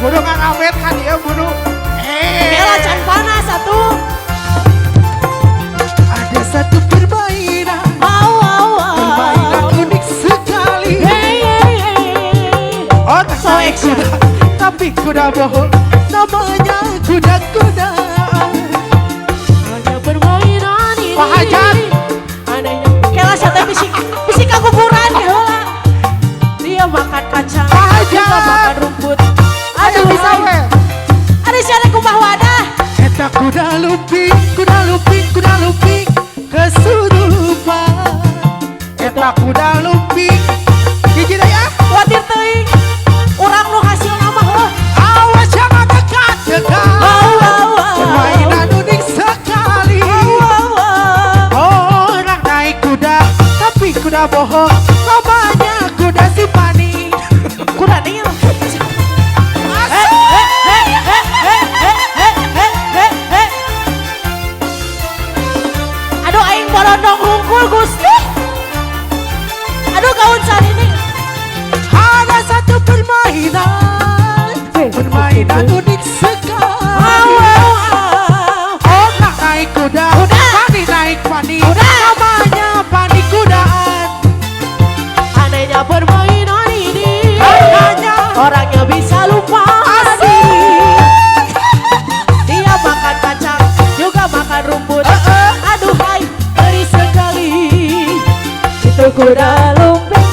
Kudu ngawet kan ya kudu. Ela can panas satu. Ada satu permainan. Permainan unik sekali. Otak So action. kuda, tapi kuda bohong. Namanya kuda-kuda. Hanya permainan ini. Pak Hajar. Anehnya. Kela sate bisik kuburan ya. Dia makan kacang. Pak Hajar. Juga makan rumput. Ayo bisa we. Ada siapa kumbah wadah. Eta kuda lumping, kuda lumping, kuda lumping kesurupan. Eta kuda lumping. Hiji deui ah. Khawatir teuing. Urang nu hasil nama heuh. Awas jangan dekat-dekat. Permainan unik sekali. Orang naik kuda, tapi kuda bohong. Namanya kuda simpani. Kuda nil. Aduh aing borondong hungkul Gusti. Aduh gaun sarini. Ada satu permainan, permainan unik sekali. Orang naik kuda, pani naik pani. Namanya pani kudaan. Anehnya permainan ini. Harganya Orangnya bisa lupa asik. Dia makan kacang, juga makan rumput. Aduh hai, ngeri sekali. Itu kuda lumping.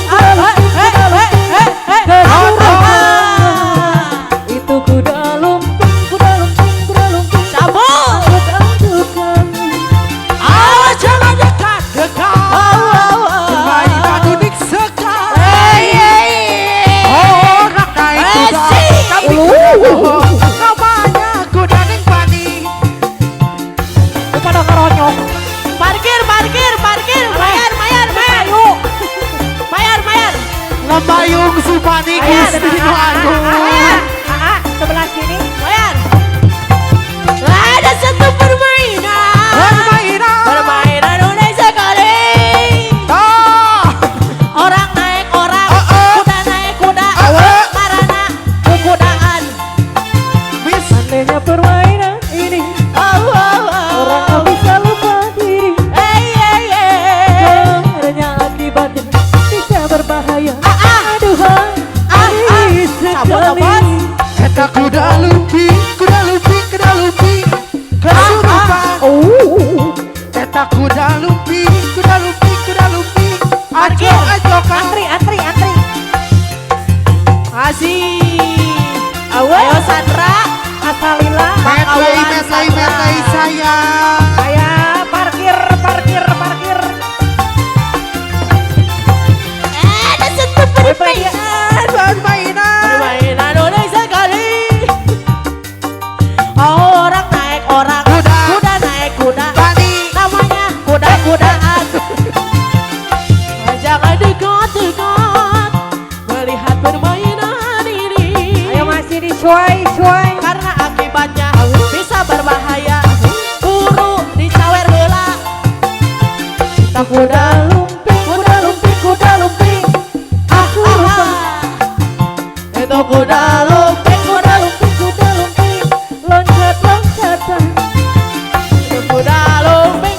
Itu kuda lumping, kuda lumping, kuda lumping. Cabut. Kuda-kuda. Awas jangan dekat-dekat. Permainan unik sekali. Orang naik kuda, tapi kuda bohong. Namanya kuda neng pani. Pada keronyong. Parkir. Mayar. Mayar. Ngebayung si pani Mayar. Gusti nu agung. Mayar. Sebelah sini. Mayar. Ada satu permainan. Permainan unik sekali. Ah, Orang naik orang, kuda naik kuda, marana kukudaan. Miss. Anehnya permainan ini. Orang tak bisa lupa diri. Dengarnya akibatnya bisa berbahaya. Aduhai, Cabut, bos. Eta kuda lumping, kuda lumping, kuda lumping kesurupan. Eta kuda lumping, kuda lumping, kuda lumping. Parkir. Ajokan. Antri. Asih. Ayo Sandra. Asalila. Metlei sayang. Saya parkir. Ada satu permainan. Permainan. Permainan unik sekali. Orang naik orang, Kuda. kuda naik kuda. Pani. Namanya kuda-kudaan. Jangan dekat-dekat melihat permainan ini. Ayo masih dicuai. Karena akibatnya bisa berbahaya. Guru dicawer heula. Kita kuda lumping. Itu kuda lumping. Loncat-loncatan. Itu kuda lumping.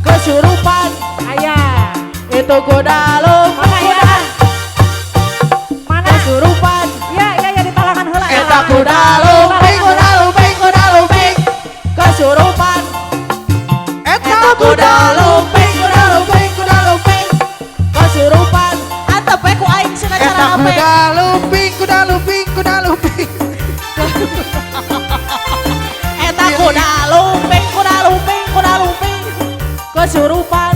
Kesurupan. Ayah. Itu kuda lumping. Mana ya? Mana? Kesurupan. Ya di talangan heula. Eta kuda lumping. Kesurupan. Eta Itu kuda lumping. Kesurupan. Antep we ku aing cenah cara Eta ngape. kuda lumping. Eta kuda lumping. Kesurupan.